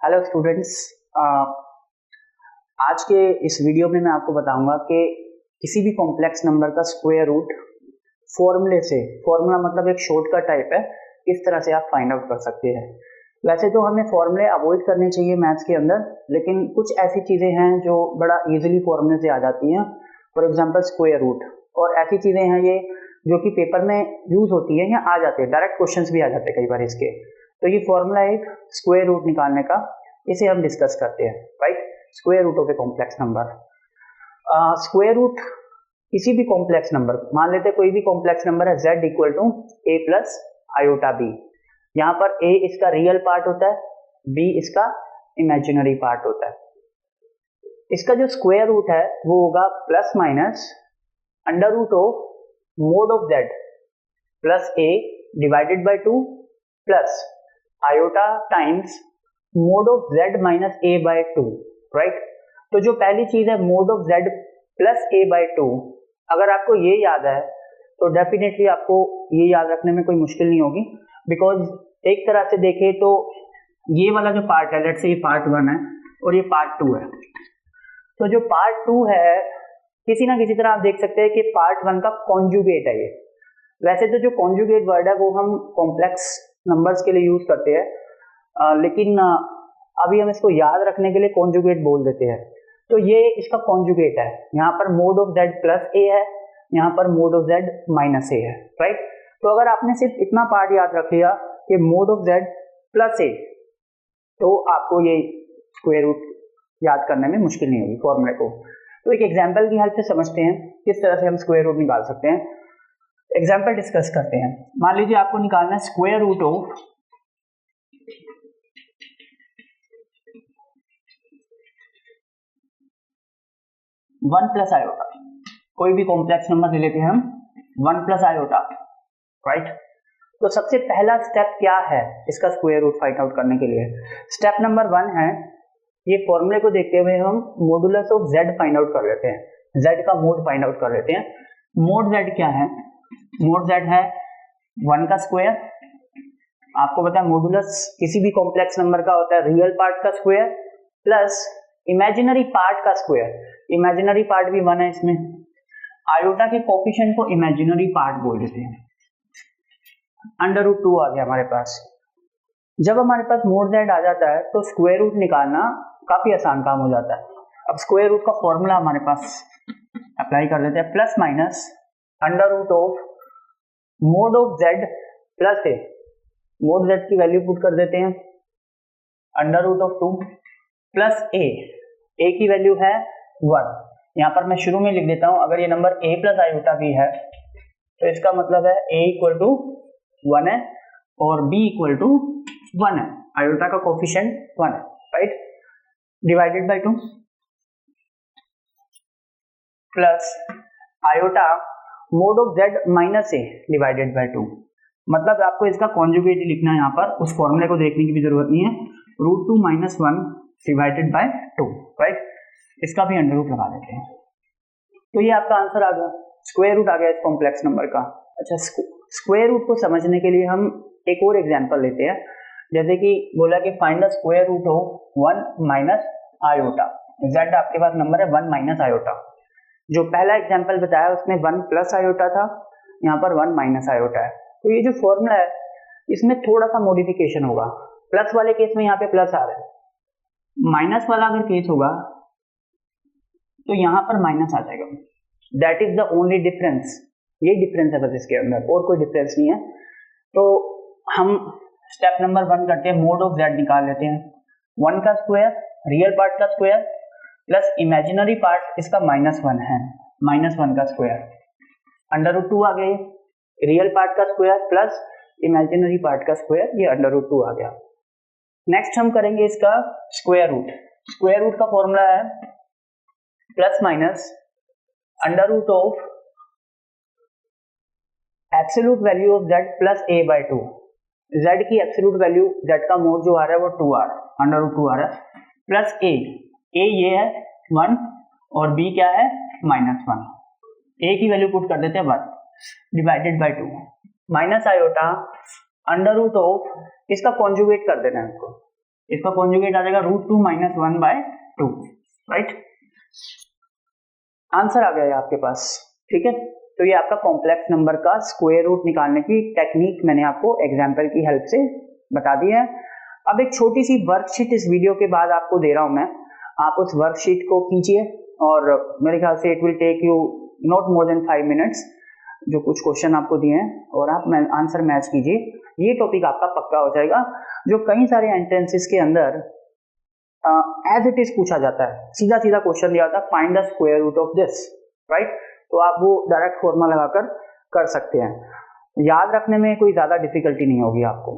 Hello students, आज के इस वीडियो में मैं आपको बताऊंगा कि किसी भी कॉम्प्लेक्स नंबर का स्क्वायर रूट फॉर्मूले से, फॉर्मूला मतलब एक शॉर्टकट टाइप है, किस तरह से आप फाइंड आउट कर सकते हैं। वैसे तो हमें फॉर्मूले अवॉइड करने चाहिए मैथ्स के अंदर, लेकिन कुछ ऐसी चीज़ें हैं जो बड़ा इजीली फॉर्मूले से आ जाती हैं। फॉर एग्जांपल स्क्वायर रूट, और ऐसी चीज़ें हैं ये जो कि पेपर में यूज होती है या आ जाते हैं, डायरेक्ट क्वेश्चंस भी आ जाते हैं कई बार इसके। तो ये फॉर्मूला एक स्क्वायर रूट निकालने का, इसे हम डिस्कस करते हैं, right. Square root of a complex number. Square root किसी भी कॉम्प्लेक्स नंबर, मान लेते हैं कोई भी कॉम्प्लेक्स नंबर है z equal to a plus iota b। यहाँ पर a इसका रियल पार्ट होता है, b इसका इमेजिनरी पार्ट होता है। इसका जो स्क्वायर रूट है वो होगा plus minus under root of mod of z plus a divided by 2 plus iota times mod of z minus a by 2, right. तो जो पहली चीज है mod of z plus a by 2, अगर आपको ये याद है तो डेफिनेटली आपको ये याद रखने में कोई मुश्किल नहीं होगी, बिकॉज एक तरह से देखें तो ये वाला जो पार्ट है, लेट्स से ये पार्ट 1 है और ये पार्ट 2 है। तो जो पार्ट 2 है किसी ना किसी तरह आप देख सकते हैं कि पार्ट 1 का कॉन्जुगेट है ये। वैसे तो जो कॉन्जुगेट वर्ड है वो हम कॉम्प्लेक्स नंबर्स के लिए यूज करते हैं, लेकिन अभी हम इसको याद रखने के लिए कॉन्जुगेट बोल देते हैं। तो ये इसका कॉन्जुगेट है, यहाँ पर mode of z plus a है, यहाँ पर mode of z minus a है, राइट। तो अगर आपने सिर्फ इतना पार्ट याद रख लिया कि mode of z plus a, तो आपको ये स्क्वायर रूट याद करने में मुश्किल नहीं होगी फॉर्मूले को। तो एक एग्जाम्पल की हेल्प से समझते हैं किस तरह से हम स्क्वायर रूट निकाल सकते हैं। एग्जाम्पल डिस्कस करते हैं। मान लीजिए आपको निकालना है square root of 1 plus iota. कोई भी कॉम्प्लेक्स नंबर ले लेते हैं हम 1 प्लस आयोटा, राइट। तो सबसे पहला स्टेप क्या है इसका स्क्वायर रूट फाइंड आउट करने के लिए? स्टेप नंबर 1 है, ये फॉर्मूले को देखते हुए हम modulus of z find out कर लेते हैं, z का मोड फाइंड आउट कर लेते हैं। मोड z क्या है? मोड z है 1 का स्क्वायर। आपको पता है मॉडुलस किसी भी कॉम्प्लेक्स नंबर का होता है रियल पार्ट का स्क्वायर प्लस इमेजिनरी पार्ट का स्क्वायर। इमेजिनरी पार्ट भी 1 है इसमें। आयोटा के कोफिशिएंट को इमेजिनरी पार्ट बोल देते हैं। अंडर रूट 2 आ गया हमारे पास। जब हमारे पास मोड z आ जाता है तो स्क्वायर रूट निकालना काफी आसान काम हो जाता है। अब स्क्वायर रूट का फॉर्मूला हमारे पास अप्लाई कर देते हैं, plus minus under root of mod of z plus a। Mod z की वैल्यू पुट कर देते हैं under root of 2 plus a की वैल्यू है 1। यहाँ पर मैं शुरू में लिख देता हूं, अगर ये नंबर a प्लस आयोटा भी है तो इसका मतलब है a इक्वल टू 1 है और b इक्वल टू 1 है। आयोटा का कोफिशिएंट 1 है, right. Divided by 2 plus iota mode of z minus a divided by 2। मतलब आपको इसका कॉन्जुगेट लिखना है, यहाँ पर उस फॉर्मूले को देखने की भी जरूरत नहीं है। Root 2 minus 1 divided by 2, right. इसका भी अंडर रूट लगा देते हैं। तो ये आपका आंसर आ गया, स्क्वायर रूट आ गया इस कॉम्प्लेक्स नंबर का। अच्छा, स्क्वायर रूट को समझने के लिए हम एक और एग्जांपल लेते हैं। जैसे कि बोला कि find the square root of 1 minus iota. z आपके पास नंबर है 1 माइनस आयोटा। जो पहला एग्जांपल बताया उसमें 1 प्लस आयोटा था, यहाँ पर 1 माइनस आयोटा है। तो ये जो फॉर्मूला है इसमें थोड़ा सा मॉडिफिकेशन होगा। प्लस वाले केस में यहाँ पे प्लस आ रहा है, माइनस वाला अगर केस होगा तो यहाँ पर माइनस आ जाएगा। That is the only difference. ये डिफरेंस है बस इसके अंदर, और कोई डिफरेंस नहीं है। तो हम स्टेप नंबर 1 करते हैं, मोड ऑफ z निकाल लेते हैं। 1 का स्क्वायर रियल पार्ट का स्क्वायर प्लस इमेजिनरी पार्ट इसका -1 है, -1 का स्क्वायर अंडर रूट 2 आ गया। रियल पार्ट का स्क्वायर प्लस इमेजिनरी पार्ट का स्क्वायर, ये अंडर रूट 2 आ गया। नेक्स्ट हम करेंगे इसका स्क्वायर रूट। स्क्वायर रूट का फॉर्मूला है plus minus under root of absolute value of z plus a by 2। z की एब्सोल्यूट वैल्यू, z का मोड जो आ रहा है वो 2r अंडर रूट 2 आ रहा है, प्लस a ये है 1 और b क्या है -1। a की वैल्यू पुट कर देते हैं 1 divided by 2 minus iota under root of, इसका कॉन्जुगेट कर देना है इसको, इसका कॉन्जुगेट आ जाएगा √2 - 1/2, राइट। आंसर आ गया है आपके पास, ठीक है। तो ये आपका कॉम्प्लेक्स नंबर का स्क्वायर रूट निकालने की टेक्निक मैंने आपको एग्जाम्पल की हेल्प से बता दी है। अब एक छोटी सी वर्कशीट इस वीडियो के बाद आपको दे रहा हूं मैं, आप उस वर्कशीट को कीजिए और मेरे ख्याल से it will take you not more than 5 minutes, जो कुछ क्वेश्चन आपको दिए हैं और आप आंसर मैच कीजिए, ये टॉपिक आपका पक्का हो जाएगा। जो कई सारे एंट्रेंसेस के अंदर एज इट इज पूछा जाता है, सीधा सीधा क्वेश्चन दिया होता है, find the square root of this, right. तो आप वो डायरेक्ट फॉर्मूला लगाकर कर सकते हैं, याद रखने में कोई ज्यादा डिफिकल्टी नहीं होगी आपको।